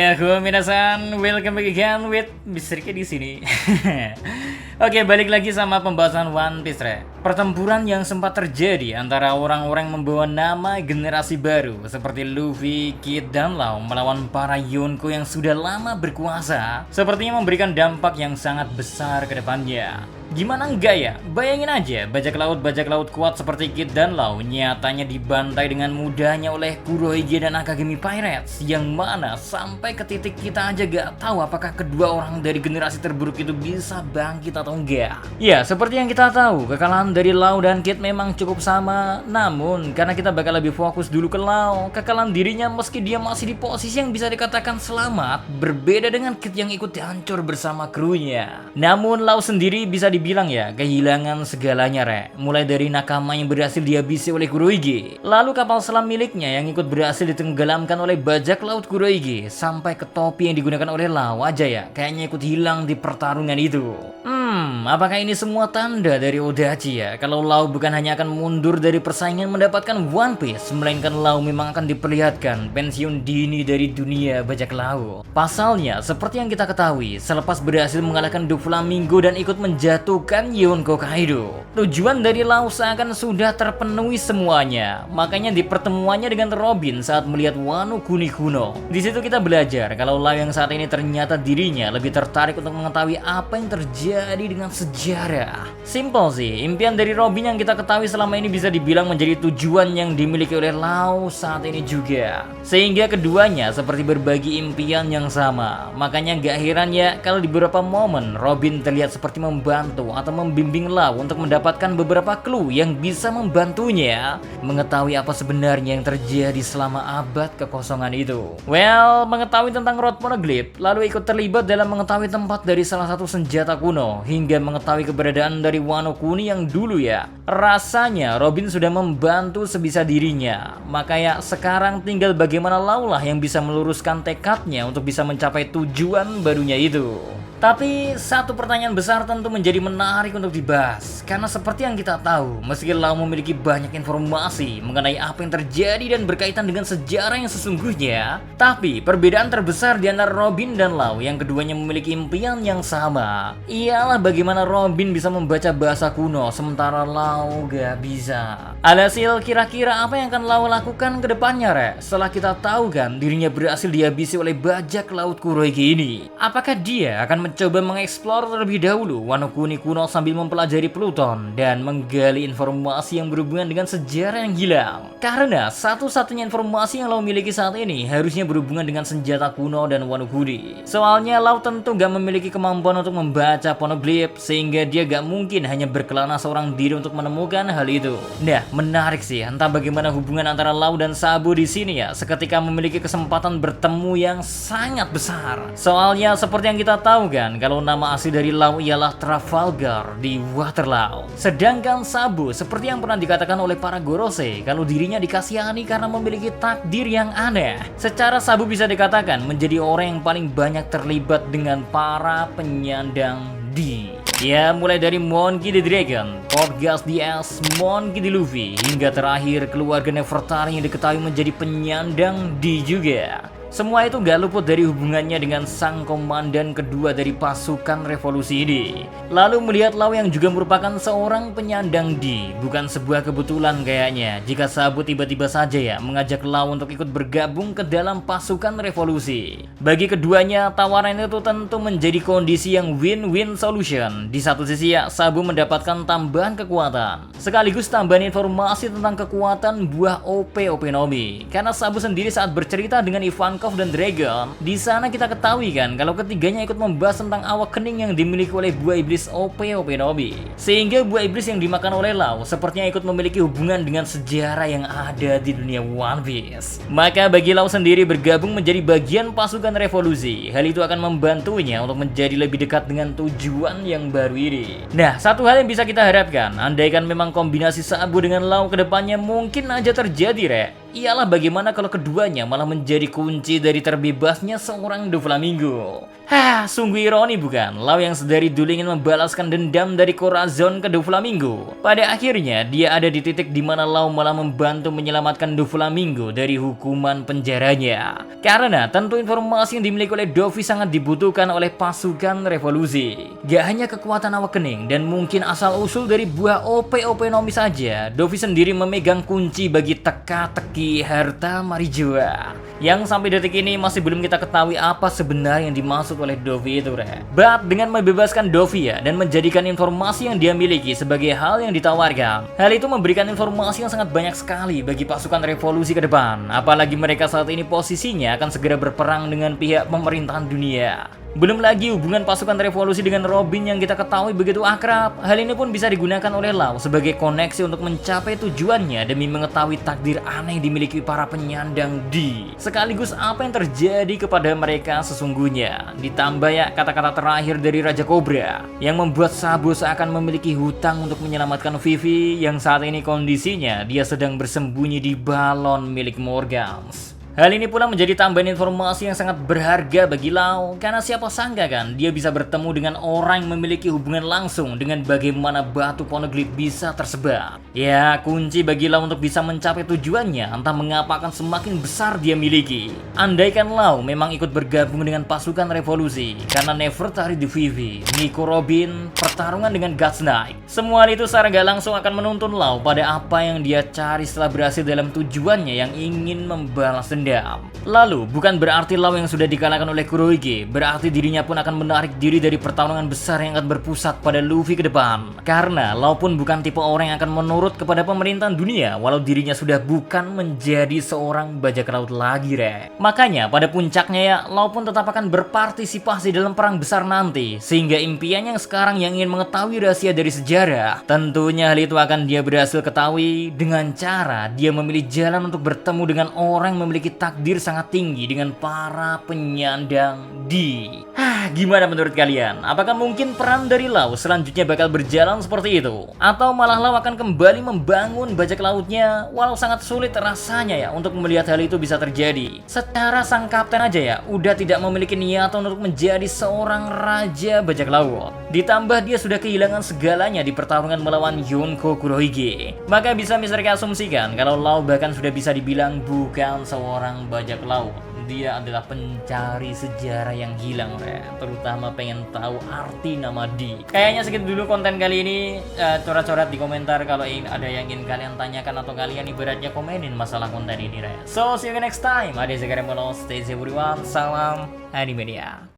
Konnichiwa minasan, welcome back again with Mr. K di sini. Oke, balik lagi sama pembahasan One Piece, Re. Pertempuran yang sempat terjadi antara orang-orang membawa nama generasi baru seperti Luffy, Kid, dan Law melawan para Yonko yang sudah lama berkuasa sepertinya memberikan dampak yang sangat besar ke depannya. Gimana enggak ya? Bayangin aja, bajak laut kuat seperti Kid dan Law nyatanya dibantai dengan mudahnya oleh Kurohige dan Akagami Pirates, yang mana sampai ke titik kita aja gak tahu apakah kedua orang dari generasi terburuk itu bisa bangkit atau enggak. Ya, seperti yang kita tahu, kekalahan dari Law dan Kid memang cukup sama, namun karena kita bakal lebih fokus dulu ke Law, kekalahan dirinya meski dia masih di posisi yang bisa dikatakan selamat, berbeda dengan Kid yang ikut hancur bersama krunya. Namun Law sendiri bisa dibilang ya kehilangan segalanya, Re. Mulai dari nakama yang berhasil dihabisi oleh Kurohige, lalu kapal selam miliknya yang ikut berhasil ditenggelamkan oleh bajak laut Kurohige, sampai ke topi yang digunakan oleh Law aja ya kayaknya ikut hilang di pertarungan itu. Apakah ini semua tanda dari Odachi ya kalau Law bukan hanya akan mundur dari persaingan mendapatkan One Piece, melainkan Law memang akan diperlihatkan pensiun dini dari dunia bajak laut. Pasalnya, seperti yang kita ketahui, selepas berhasil mengalahkan Doflamingo dan ikut menjatuhkan Yonko Kaido, tujuan dari Law seakan sudah terpenuhi semuanya. Makanya di pertemuannya dengan Robin saat melihat Wano Kuni kuno, di situ kita belajar kalau Law yang saat ini ternyata dirinya lebih tertarik untuk mengetahui apa yang terjadi dengan sejarah. Simple sih, impian dari Robin yang kita ketahui selama ini bisa dibilang menjadi tujuan yang dimiliki oleh Law saat ini juga. Sehingga keduanya seperti berbagi impian yang sama. Makanya gak heran ya kalau di beberapa momen Robin terlihat seperti membantu atau membimbing Law untuk mendapatkan beberapa clue yang bisa membantunya mengetahui apa sebenarnya yang terjadi selama abad kekosongan itu. Well, mengetahui tentang Road Poneglyph, lalu ikut terlibat dalam mengetahui tempat dari salah satu senjata kuno, hingga mengetahui keberadaan dari Wano Kuni yang dulu ya. Rasanya Robin sudah membantu sebisa dirinya. Maka ya sekarang tinggal bagaimana Law lah yang bisa meluruskan tekadnya untuk bisa mencapai tujuan barunya itu. Tapi satu pertanyaan besar tentu menjadi menarik untuk dibahas, karena seperti yang kita tahu, meski Law memiliki banyak informasi mengenai apa yang terjadi dan berkaitan dengan sejarah yang sesungguhnya, tapi perbedaan terbesar di antara Robin dan Law yang keduanya memiliki impian yang sama ialah bagaimana Robin bisa membaca bahasa kuno sementara Law gak bisa. Alhasil kira-kira apa yang akan Law lakukan ke depannya, Re? Setelah kita tahu kan dirinya berhasil dihabisi oleh bajak laut Kurohige ini, apakah dia akan mencoba mengeksplor terlebih dahulu Wano Kuni kuno sambil mempelajari Pluton dan menggali informasi yang berhubungan dengan sejarah yang hilang? Karena satu-satunya informasi yang Law miliki saat ini harusnya berhubungan dengan senjata kuno dan Wano Kuni. Soalnya Law tentu gak memiliki kemampuan untuk membaca Poneglyph, sehingga dia gak mungkin hanya berkelana seorang diri untuk menemukan hal itu. Nah, menarik sih entah bagaimana hubungan antara Law dan Sabo di sini ya, seketika memiliki kesempatan bertemu yang sangat besar. Soalnya seperti yang kita tahu kan, kalau nama asli dari Law ialah Trafalgar di Waterloo. Sedangkan Sabo seperti yang pernah dikatakan oleh para Gorosei kalau dirinya dikasihani karena memiliki takdir yang aneh. Secara Sabo bisa dikatakan menjadi orang yang paling banyak terlibat dengan para penyandang di, ya, mulai dari Monkey D. Dragon, Portgas DS, Monkey D. Luffy, hingga terakhir keluarga Nefertari yang diketahui menjadi penyandang D juga. Semua itu gak luput dari hubungannya dengan sang komandan kedua dari pasukan revolusi ini. Lalu melihat Law yang juga merupakan seorang penyandang D, bukan sebuah kebetulan kayaknya jika Sabo tiba-tiba saja ya mengajak Law untuk ikut bergabung ke dalam pasukan revolusi. Bagi keduanya, tawaran itu tentu menjadi kondisi yang win-win solution. Di satu sisi ya, Sabo mendapatkan tambahan kekuatan, sekaligus tambahan informasi tentang kekuatan buah OP Nomi. Karena Sabo sendiri saat bercerita dengan Ivankov dan Dragon, di sana kita ketahui kan kalau ketiganya ikut membahas tentang awak kening yang dimiliki oleh buah iblis OP Nomi. Sehingga buah iblis yang dimakan oleh Law sepertinya ikut memiliki hubungan dengan sejarah yang ada di dunia One Piece. Maka bagi Law sendiri bergabung menjadi bagian pasukan revolusi, hal itu akan membantunya untuk menjadi lebih dekat dengan tujuan yang baru ini. Nah, satu hal yang bisa kita harapkan, andaikan memang kombinasi Sabo dengan Law kedepannya mungkin aja terjadi, Re, ialah bagaimana kalau keduanya malah menjadi kunci dari terbebasnya seorang Doflamingo. Hah, sungguh ironi bukan? Lau yang sedari dulu ingin membalaskan dendam dari Corazon ke Doflamingo. Pada akhirnya, dia ada di titik di mana Lau malah membantu menyelamatkan Doflamingo dari hukuman penjaranya. Karena tentu informasi yang dimiliki oleh Dovi sangat dibutuhkan oleh pasukan revolusi. Gak hanya kekuatan awakening dan mungkin asal-usul dari buah OP-OP Nomi saja, Dovi sendiri memegang kunci bagi teka-teki harta Marijoa. Yang sampai detik ini masih belum kita ketahui apa sebenarnya yang dimaksud oleh Dovi itu, But dengan membebaskan Dovi ya dan menjadikan informasi yang dia miliki sebagai hal yang ditawarkan, hal itu memberikan informasi yang sangat banyak sekali bagi pasukan revolusi ke depan. Apalagi mereka saat ini posisinya akan segera berperang dengan pihak pemerintahan dunia. Belum lagi hubungan pasukan revolusi dengan Robin yang kita ketahui begitu akrab. Hal ini pun bisa digunakan oleh Lau sebagai koneksi untuk mencapai tujuannya demi mengetahui takdir aneh dimiliki para penyandang D. Sekaligus apa yang terjadi kepada mereka sesungguhnya. Ditambah ya kata-kata terakhir dari Raja Cobra yang membuat Sabo seakan memiliki hutang untuk menyelamatkan Vivi yang saat ini kondisinya dia sedang bersembunyi di balon milik Morgans. Hal ini pula menjadi tambahan informasi yang sangat berharga bagi Lau, karena siapa sangka kan dia bisa bertemu dengan orang yang memiliki hubungan langsung dengan bagaimana batu poneglyph bisa tersebar. Ya, kunci bagi Lau untuk bisa mencapai tujuannya entah mengapa akan semakin besar dia miliki. Andaikan Lau memang ikut bergabung dengan pasukan revolusi, karena Nefertari di Vivi, Nico Robin, pertarungan dengan God's Knight, semua hal itu secara gak langsung akan menuntun Lau pada apa yang dia cari setelah berhasil dalam tujuannya yang ingin membalas dendam. Lalu, bukan berarti Lau yang sudah dikalahkan oleh Kurohige, berarti dirinya pun akan menarik diri dari pertarungan besar yang akan berpusat pada Luffy ke depan. Karena Lau pun bukan tipe orang yang akan menurut kepada pemerintahan dunia, walau dirinya sudah bukan menjadi seorang bajak laut lagi, Makanya, pada puncaknya ya, Lau pun tetap akan berpartisipasi dalam perang besar nanti, sehingga impiannya yang sekarang yang ingin mengetahui rahasia dari sejarah, tentunya hal itu akan dia berhasil ketahui dengan cara dia memilih jalan untuk bertemu dengan orang yang memiliki takdir sangat tinggi dengan para penyandang D. Gimana menurut kalian? Apakah mungkin peran dari Lau selanjutnya bakal berjalan seperti itu? Atau malah Lau akan kembali membangun bajak lautnya? Walau sangat sulit rasanya ya untuk melihat hal itu bisa terjadi. Secara sang kapten aja ya, udah tidak memiliki niatan untuk menjadi seorang raja bajak laut. Ditambah dia sudah kehilangan segalanya di pertarungan melawan Yonko Kurohige. Maka bisa kita asumsikan kalau Lau bahkan sudah bisa dibilang bukan seorang bajak laut. Dia adalah pencari sejarah yang hilang, terutama pengen tahu arti nama D. Kayaknya segitu dulu konten kali ini. Coret-coret di komentar kalau ada yang ingin kalian tanyakan atau kalian ibaratnya komenin masalah konten ini, So, see you next time. Ada Zakaria Mono, stay safe everyone. Salam Animania.